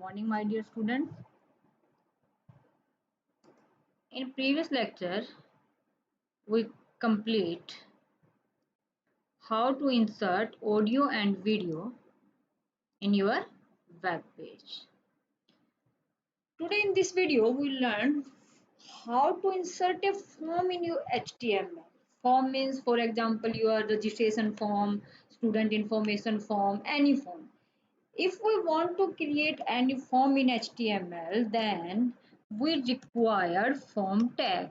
morning, my dear students. In previous lecture, we complete how to insert audio and video in your web page. Today in this video, we learn how to insert a form in your HTML. Form means, for example, your registration form, student information form, any form. If we want to create any form in HTML, then we require form tag.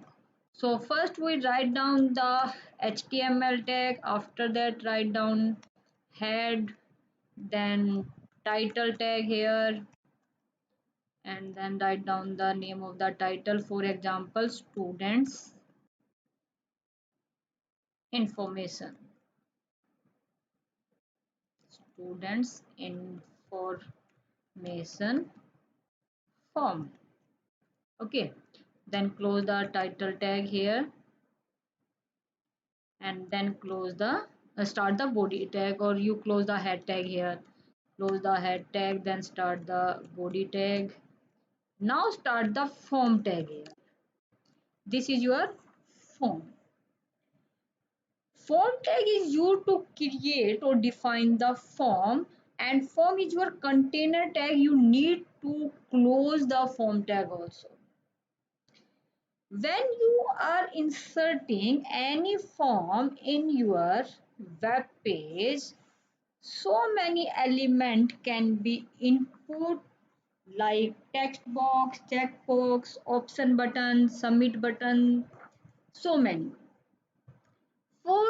So first we write down the HTML tag, after that write down head, then title tag here, and then write down the name of the title, for example, students information. Students information form. Okay, then close the title tag here and then close the start the body tag, or you close the head tag here. Close the head tag, then start the body tag. Now start the form tag here. This is your form. Form tag is used to create or define the form, and form is your container tag. You need to close the form tag also. When you are inserting any form in your web page, so many elements can be input, like text box, checkbox, option button, submit button, so many. For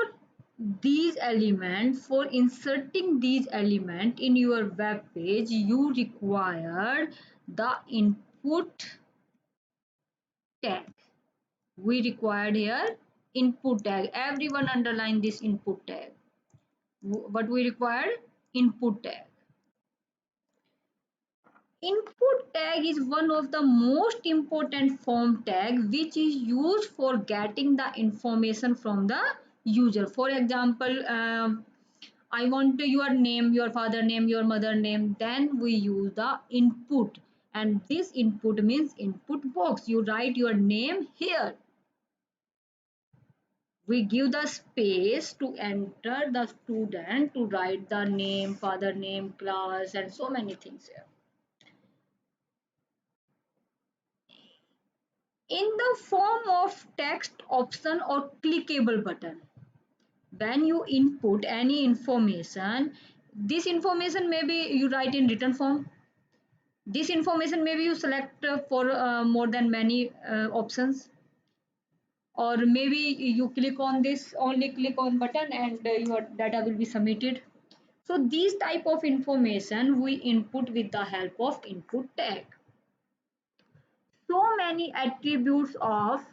these elements, for inserting these elements in your web page, you require the input tag. We required here input tag. Everyone underline this input tag. But we required input tag. Input tag is one of the most important form tag which is used for getting the information from the user. For example, I want your name, your father name, your mother name. Then we use the input, and this input means input box. You write your name here. We give the space to enter the student to write the name, father name, class, and so many things here. In the form of text option or clickable button. When you input any information, this information maybe you write in written form. This information maybe you select for more than many options, or maybe you click on this, only click on button, and your data will be submitted. So these type of information we input with the help of input tag. So many attributes of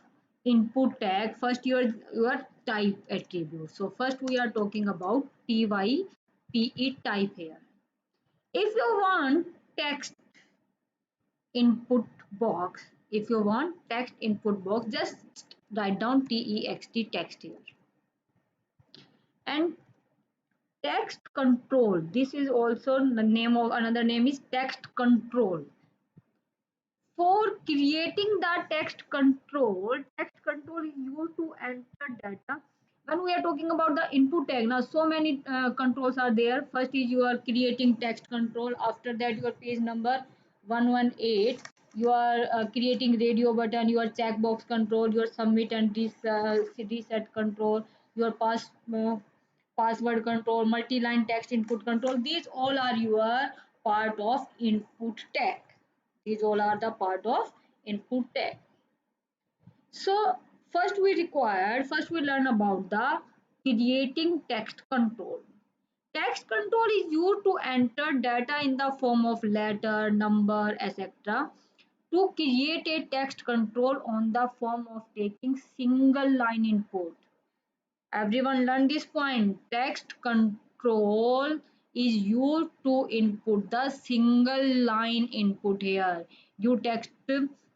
input tag. First your type attribute. So first we are talking about type type here. If you want text input box, if you want text input box, just write down text text here. And text control, this is also the name of another name is text control. For creating the text control is used to enter data. When we are talking about the input tag, now so many controls are there. First is you are creating text control. After that, your page number 118. You are creating radio button, your checkbox control, your submit and reset control, your password control, multi-line text input control. These all are your part of input tag. These all are the part of input tag. So first we learn about the creating text control. Text control is used to enter data in the form of letter, number, etc. To create a text control on the form of taking single line input. Everyone learn this point. Text control is used to input the single line input here. You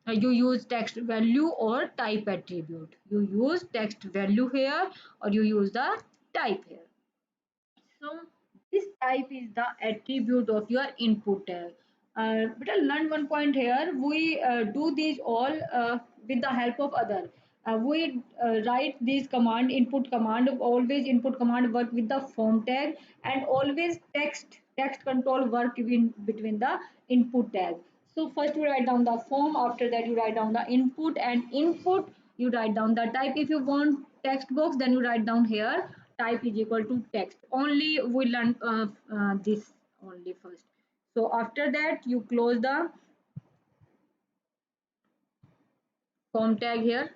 use text value or type attribute. You use text value here, or you use the type here. So this type is the attribute of your input tag. But learn one point here. We do these all with the help of other. We write these command, input command. Always input command work with the form tag, and always text control work between the input tag. So first you write down the form. After that you write down the input, and input you write down the type. If you want text box, then you write down here type is equal to text. Only we learn this only first. So after that you close the form tag here,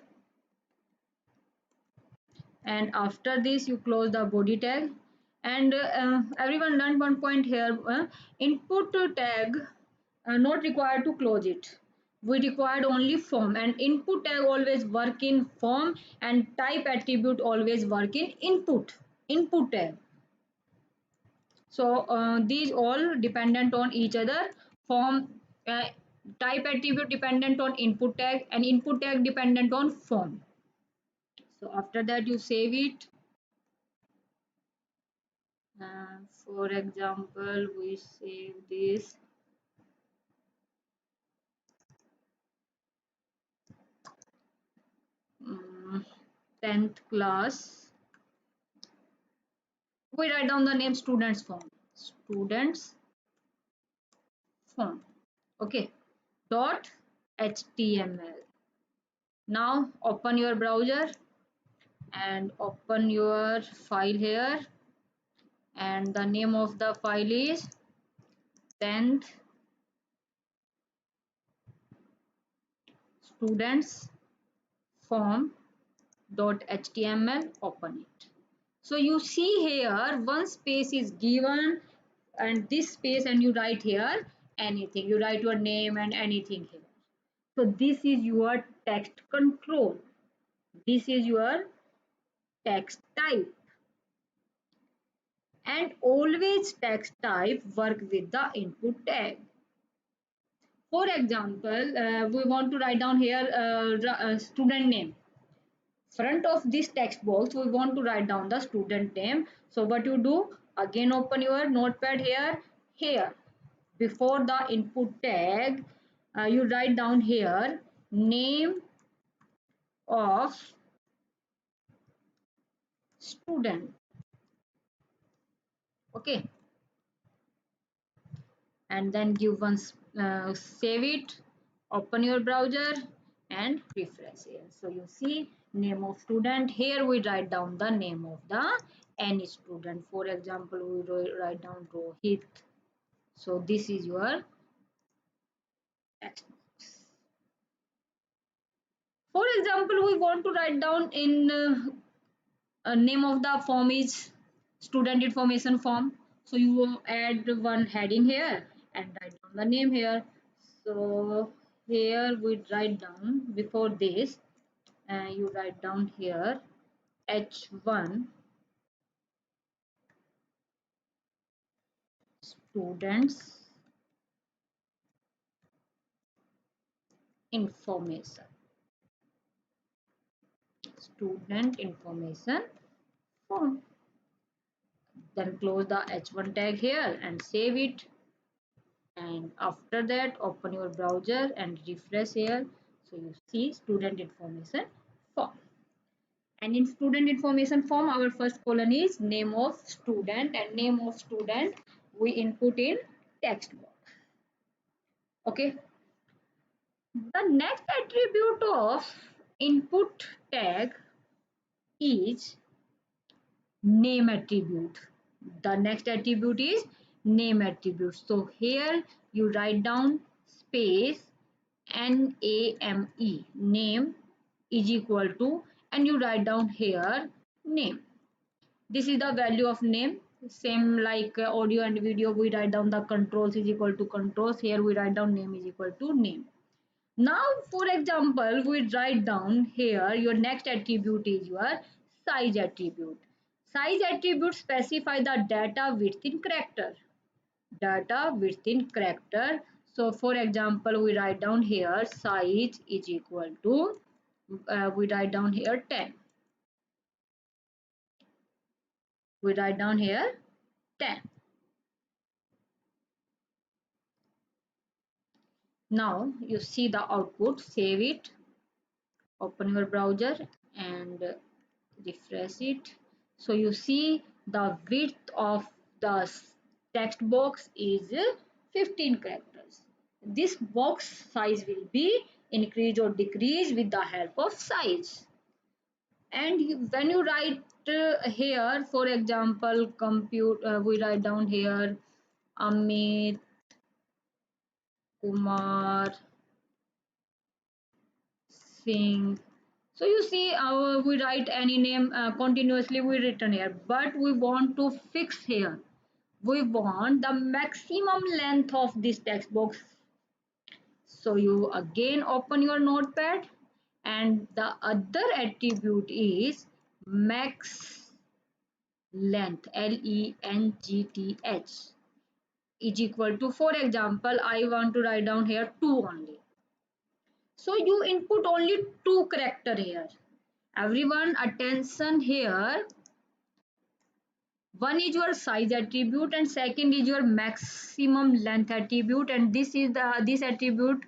and after this you close the body tag. And everyone learned one point here. Input tag not required to close it. We required only form, and input tag always work in form, and type attribute always work in input tag. So these all dependent on each other. Form type attribute dependent on input tag, and input tag dependent on form. So after that you save it. For example, we save this 10th class. We write down the name students form. Students form. Okay. Dot HTML. Now open your browser and open your file here, and the name of the file is 10th students form.html. Open it. So you see here one space is given, and this space, and you write here anything. You write your name and anything here. So this is your text control. This is your text type, and always text type work with the input tag. For example, we want to write down here student name. Front of this text box, we want to write down the student name. So what you do? Again, open your notepad here. Here, before the input tag, you write down here name of student. Okay, and then give once, save it, open your browser and refresh here. So you see name of student. Here we write down the name of the any student. For example, we write down Rohit. So this is your text box. For example, we want to write down in name of the form is student information form. So you will add one heading here and write down the name here. So here we write down before this, you write down here H1 students information. Student information form. Then close the H1 tag here and save it. And after that open your browser and refresh here. So you see student information form. And in student information form, our first column is name of student, and name of student we input in text box. Okay. The next attribute of input tag is name attribute. The next attribute is name attribute. So here you write down space NAME, name is equal to, and you write down here name. This is the value of name. Same like audio and video, we write down the controls is equal to controls. Here we write down name is equal to name. Now, for example, we write down here your next attribute is your size attribute. Size attribute specify the data width in character. Data width in character. So, for example, we write down here size is equal to, we write down here 10. We write down here 10. Now you see the output, save it, open your browser and refresh it. So you see the width of the text box is 15 characters. This box size will be increase or decrease with the help of size. And when you write here, for example, compute, we write down here Amit Kumar Singh. So you see, we write any name continuously, we written here, but we want to fix here. We want the maximum length of this text box. So you again open your notepad and the other attribute is max length, length, is equal to, for example, I want to write down here 2 only. So you input only 2 character here. Everyone attention here. One is your size attribute and second is your maximum length attribute, and this attribute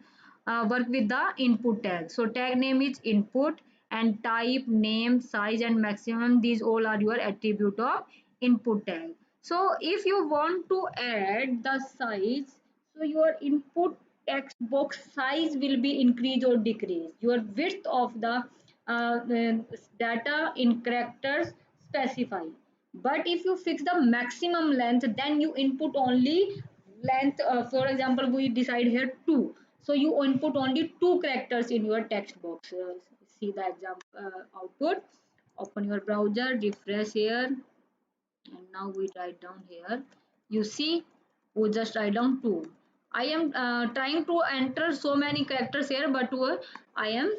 work with the input tag. So tag name is input and type, name, size and maximum, these all are your attribute of input tag. So if you want to add the size, so your input text box size will be increase or decrease. Your width of the data in characters specify. But if you fix the maximum length, then you input only length. For example, we decide here 2. So you input only 2 characters in your text box. See the example output. Open your browser, refresh here, and now we write down here. You see, we just write down 2. I am trying to enter so many characters here, but I am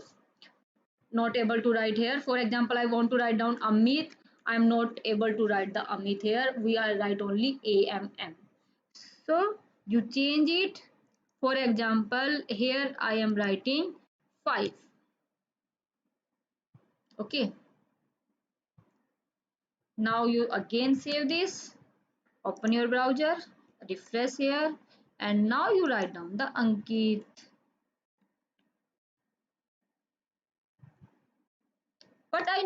not able to write here. For example, I want to write down Amit. I'm not able to write the Amit here. We are write only AMM. So you change it. For example, here I am writing 5. Okay. Now you again save this. Open your browser. Refresh here. And now you write down the Ankit. But I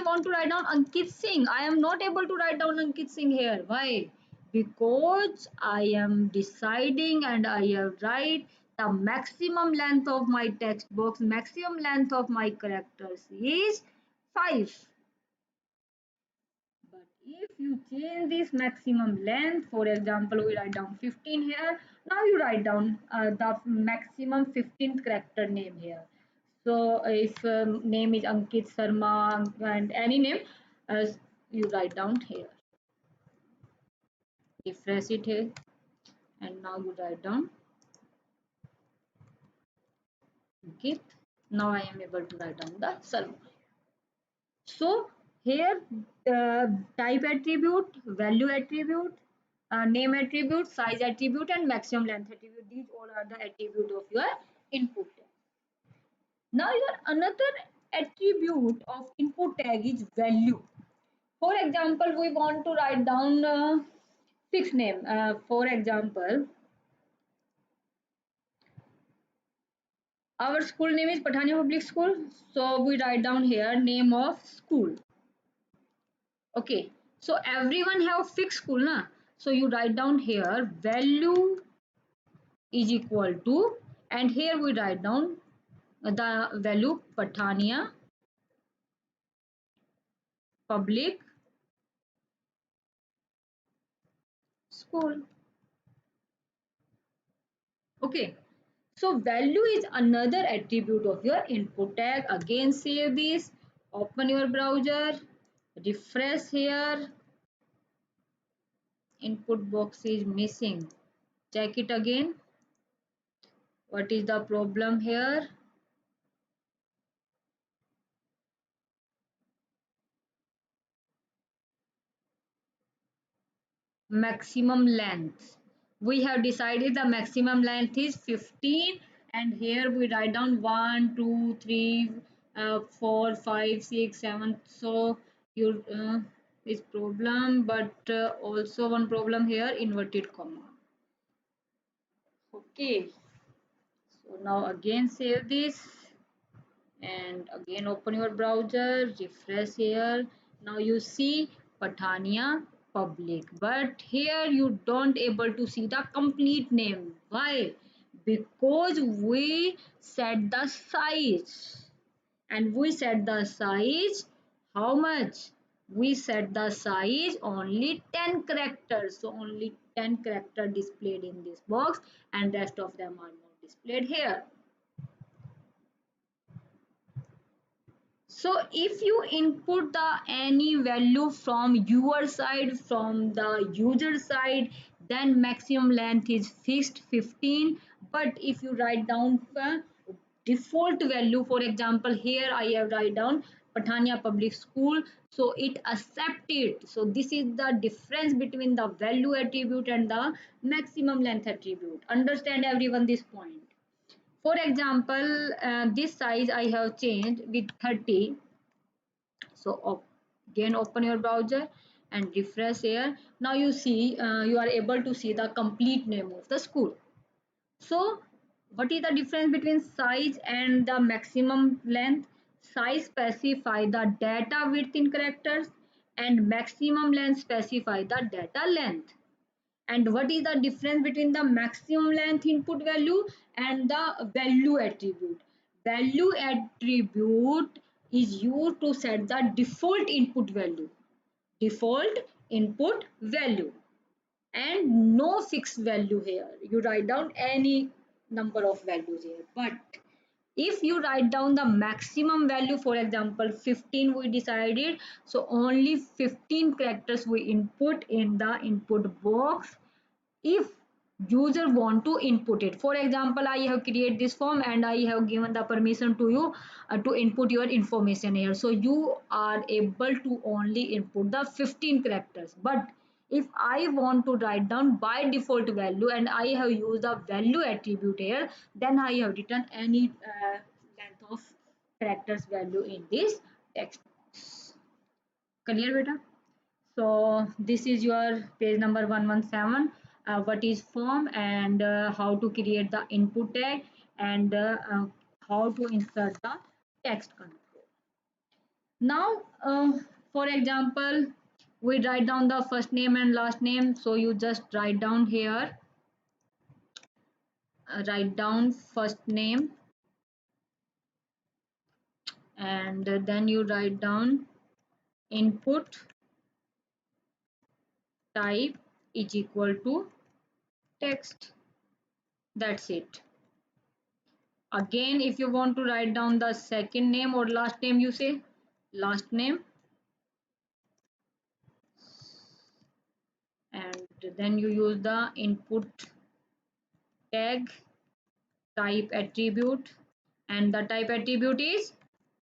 want to write down Ankit Singh. I am not able to write down Ankit Singh here. Why? Because I am deciding and I have write the maximum length of my text box, maximum length of my characters is 5. But if you change this maximum length, for example, we write down 15 here. Now you write down the maximum 15th character name here. So if name is Ankit Sharma and any name, as you write down here. Refresh it here, and now you write down Ankit. Now I am able to write down the Sharma. So here type attribute, value attribute, name attribute, size attribute, and maximum length attribute. These all are the attribute of your input tag. Now your another attribute of input tag is value. For example, we want to write down fixed name. For example, our school name is Pathania Public School. So we write down here name of school. Okay. So everyone have fixed school, na? So you write down here value is equal to, and here we write down the value Pathania Public School. Okay. So value is another attribute of your input tag. Again save this, open your browser, refresh here, input box is missing. Check it again. What is the problem here? Maximum length. We have decided the maximum length is 15, and here we write down 1, 2, 3, 4, 5, 6, 7. So you is problem, but also one problem here, inverted comma. Okay, now again save this and again open your browser, refresh here. Now you see Patania Public, but here you don't able to see the complete name. Why? Because we set the size, and we set the size how much? We set the size only 10 characters, so only 10 characters displayed in this box and rest of them are not displayed here. So if you input the any value from your side, from the user side, then maximum length is fixed 15. But if you write down default value, for example, here I have write down Patania Public School, so it accept it. So this is the difference between the value attribute and the maximum length attribute. Understand everyone this point. For example, this size I have changed with 30. So again open your browser and refresh here. Now you see you are able to see the complete name of the school. So what is the difference between size and the maximum length? Size specify the data width in characters and maximum length specify the data length. And what is the difference between the maximum length input value and the value attribute? Value attribute is used to set the default input value. Default input value and no fixed value here. You write down any number of values here. But if you write down the maximum value, for example 15 we decided, so only 15 characters we input in the input box if user want to input it. For example, I have created this form and I have given the permission to you to input your information here, so you are able to only input the 15 characters. But if I want to write down by default value and I have used the value attribute here, then I have written any length of characters value in this text. Clear beta? So this is your page number 117. What is form and how to create the input tag and how to insert the text control. Now, for example, we write down the first name and last name. So you just write down here, write down first name and then you write down input type is equal to text. That's it. Again, if you want to write down the second name or last name, you say last name and then you use the input tag type attribute and the type attribute is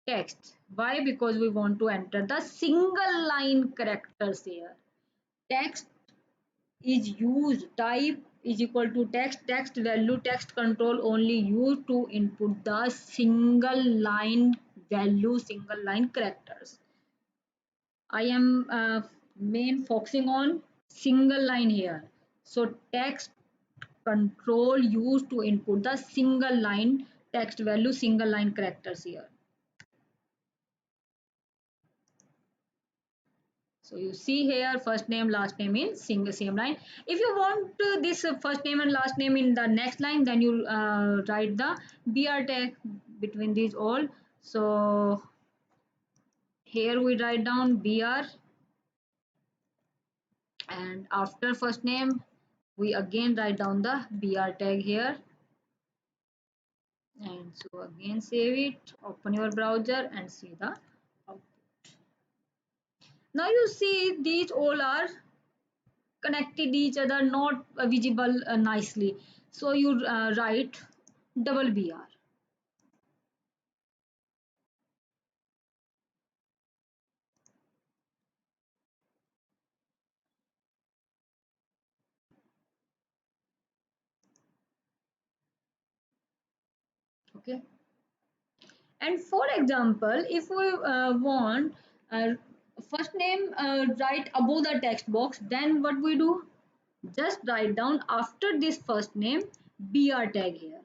text. Why? Because we want to enter the single line characters here. Text is used, type is equal to text, text value, text control only used to input the single line value, single line characters. I am main focusing on single line here. So text control used to input the single line text value, single line characters here. So you see here first name, last name in single same line. If you want this first name and last name in the next line, then you write the BR tag between these all. So here we write down BR and after first name we again write down the BR tag here and so again save it, open your browser and see the output. Now you see these all are connected each other, not visible nicely, so you write double BR. Okay, and for example if we want uh, first name right above the text box, then what we do, just write down after this first name BR tag here.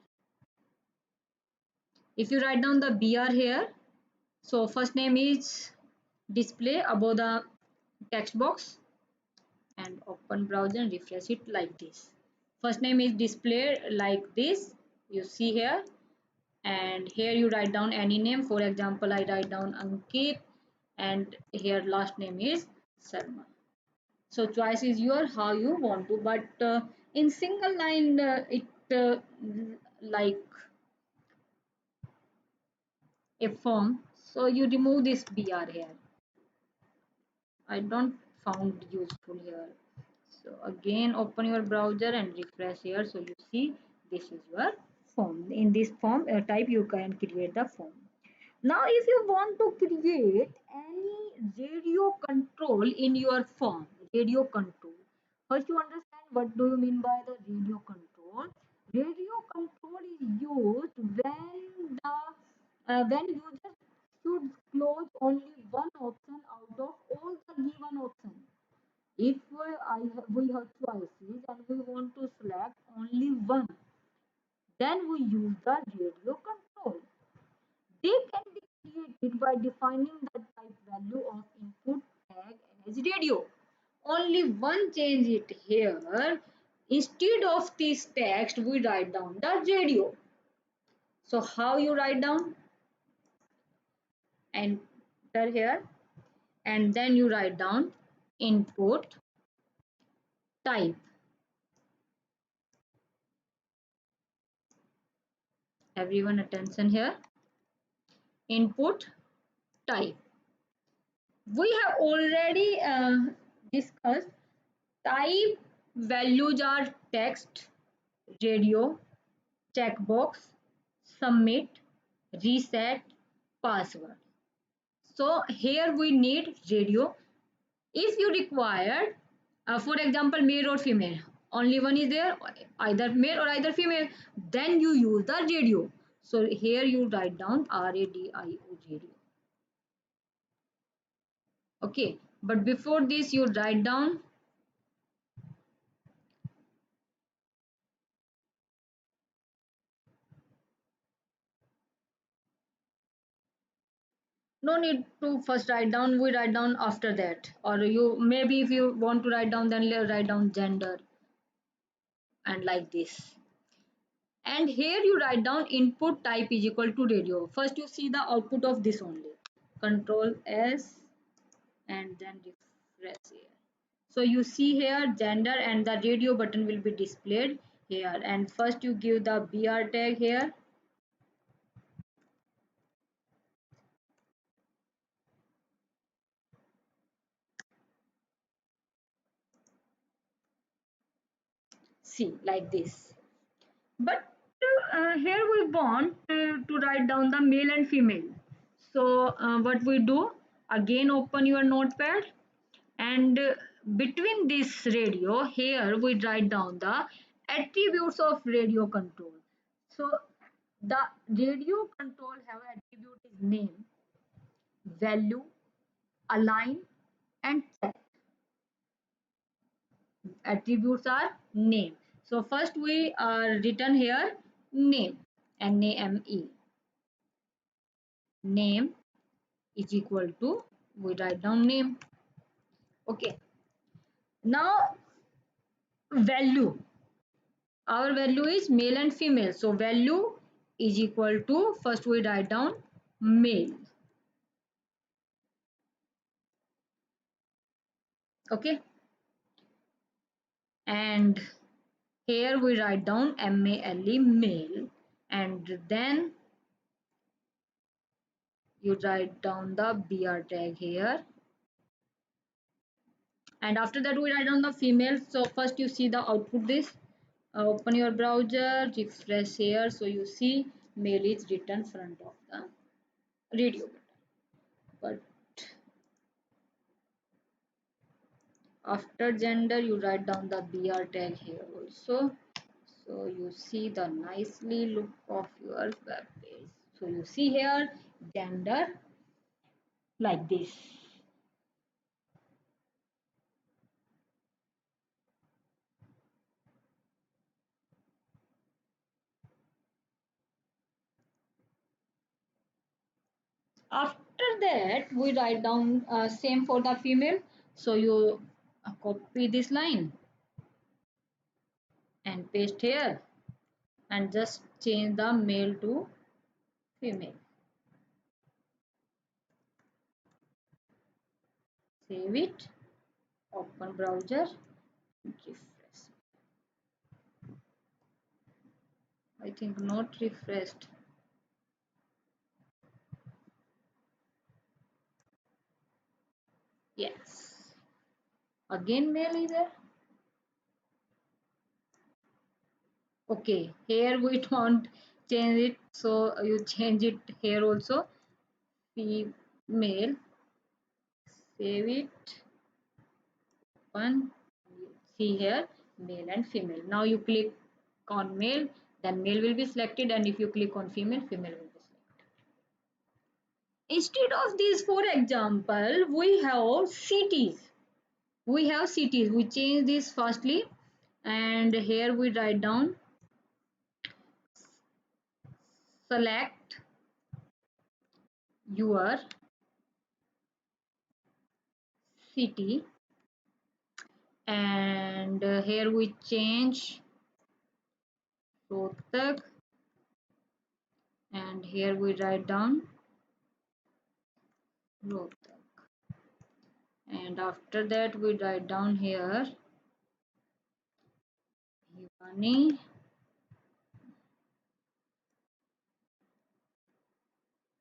If you write down the BR here, so first name is display above the text box, and open browser and refresh it like this. First name is displayed like this, you see here, and here you write down any name. For example, I write down Ankit, and here last name is Sharma. So choice is your how you want to, but in single line it like a form, so you remove this BR here. I don't found useful here. So again open your browser and refresh here, so you see this is your form. In this form type you can create the form. Now if you want to create any radio control in your form, radio control, first you understand what do you mean by the radio control. Radio control is used when the when user should close only one option out of all the given options. If we have choices and we want to select only one, then we use the radio control. They can be created by defining the type value of input tag as radio. Only one change it here. Instead of this text, we write down the radio. So how you write down? Enter here, and then you write down input type. Everyone attention here. Input type. We have already discussed type values are text, radio, checkbox, submit, reset, password. So here we need radio. If you require, for example, male or female, only one is there, either male or either female, then you use the radio. So here you write down radio, radio. Okay, but before this you write down no need to first write down, we write down after that, or you maybe if you want to write down then write down gender and like this. And here you write down input type is equal to radio. First you see the output of this only, control S and then refresh here. So you see here gender and the radio button will be displayed here, and first you give the BR tag here. See like this. But here we want to write down the male and female. So what we do, again open your notepad, and between this radio here we write down the attributes of radio control. So the radio control have attribute is name, value, align, and check. Attributes are name. So first we written here name, Name. Name is equal to, we write down name. Okay, now value, our value is male and female, so value is equal to, first we write down male. Okay, and here we write down MALE, male, and then you write down the BR tag here, and after that we write down the female. So first you see the output this, open your browser, refresh here, so you see male is written front of the radio button. But after gender you write down the BR tag here also, so you see the nicely look of your web page. So you see here gender like this. After that we write down same for the female, so you copy this line and paste here and just change the male to female. Save it, open browser, refresh. I think not refreshed. Yes, again male is there. Okay, here we don't change it, so you change it here also. Female, save it, open, see here male and female. Now you click on male, then male will be selected, and if you click on female, female will be selected. Instead of these, for example, we have cities. We change this firstly, and here we write down select your city, and here we change Rohtak, and here we write down Rohtak, and after that we write down here Bhiwani,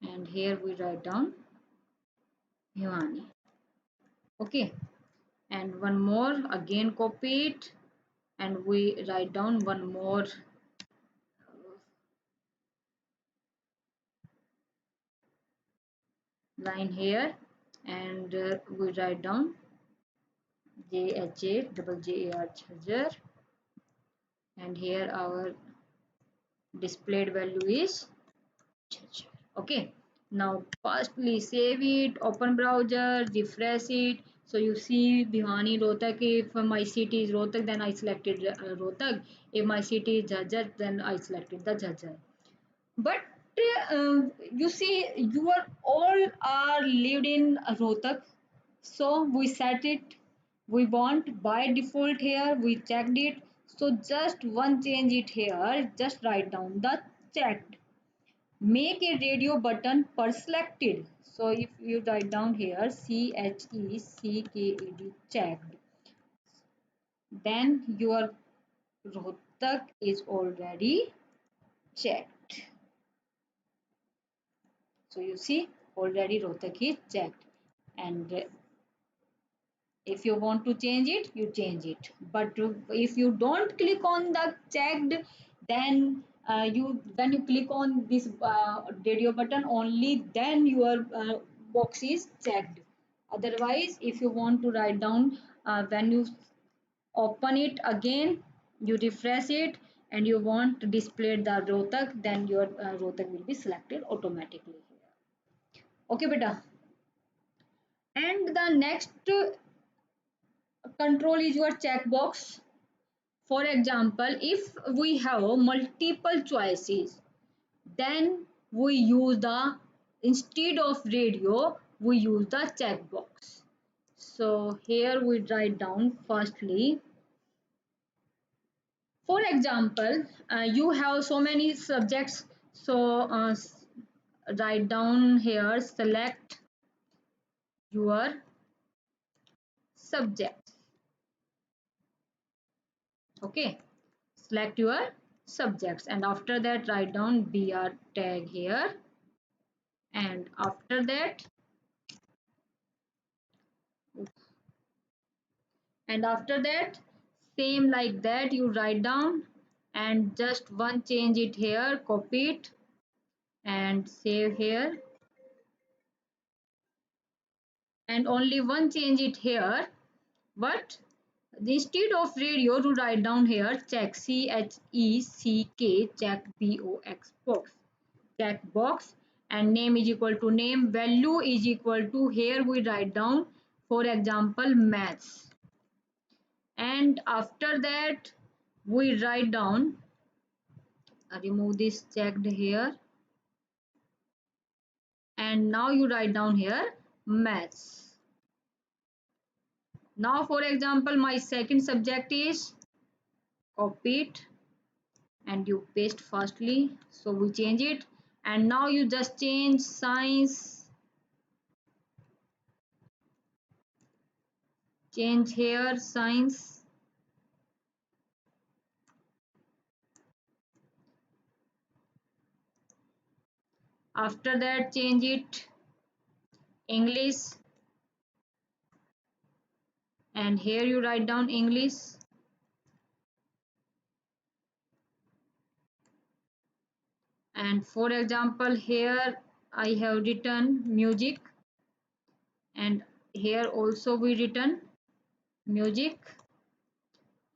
and here we write down Bhiwani. Okay, and one more, again copy it, and we write down one more line here, and we write down JHA Jhajjar, and here our displayed value is Jhajjar. Okay, now firstly save it, open browser, refresh it. So you see Bhiwani Rohtak, if my city is Rohtak, then I selected Rohtak. If my city is Jhajjar, then I selected the Jhajjar. But you see, you are all are lived in Rohtak, so we set it. We want by default here. We checked it. So just one change it here. Just write down the checked. Make a radio button per selected. So if you write down here CHECKED checked, then your Rohtak is already checked. So you see already Rohtak is checked, and if you want to change it, you change it. But if you don't click on the checked, then you when you click on this radio button only, then your box is checked. Otherwise, if you want to write down when you open it again, you refresh it, and you want to display the Rohtak, then your Rohtak will be selected automatically here. Okay, beta. And the next control is your checkbox. For example, if we have multiple choices, then we use the, instead of radio, we use the checkbox. So here we write down firstly, for example, you have so many subjects, so write down here select your subjects. Okay, select your subjects, and after that write down BR tag here, and after that same like that you write down, and just one change it here, copy it and save here, and only one change it here. But instead of radio, to write down here check, CHECK, check box, check box, and name is equal to name, value is equal to, here we write down for example maths, and after that we write down, remove this checked here, and now you write down here maths. Now for example, my second subject is, copy it and you paste firstly, so we change it, and now you just change science, change here science. After that change it English, and here you write down English, and for example here I have written music, and here also we written music,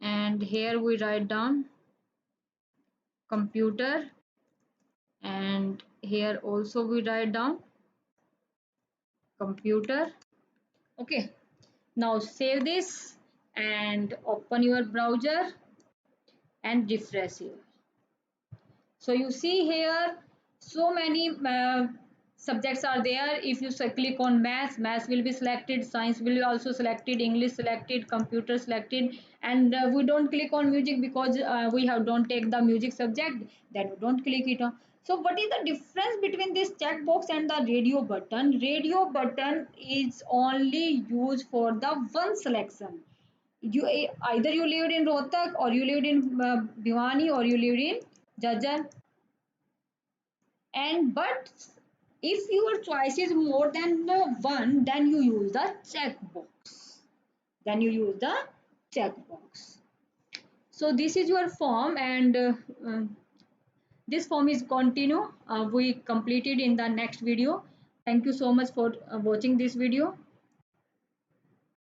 and here we write down computer, and here also we write down computer. Okay, now save this and open your browser and refresh here. So you see here so many subjects are there. If you click on maths will be selected, science will be also selected, English selected, computer selected, and we don't click on music because we have don't take the music subject, then we don't click it on. So what is the difference between this checkbox and the radio button? Radio button is only used for the one selection. You either you lived in Rohtak, or you lived in Bhiwani, or you lived in Jajjar, and but if your choice is more than one, then you use the checkbox, then you use the checkbox. So this is your form, and this form is continue, we completed in the next video. Thank you so much for watching this video.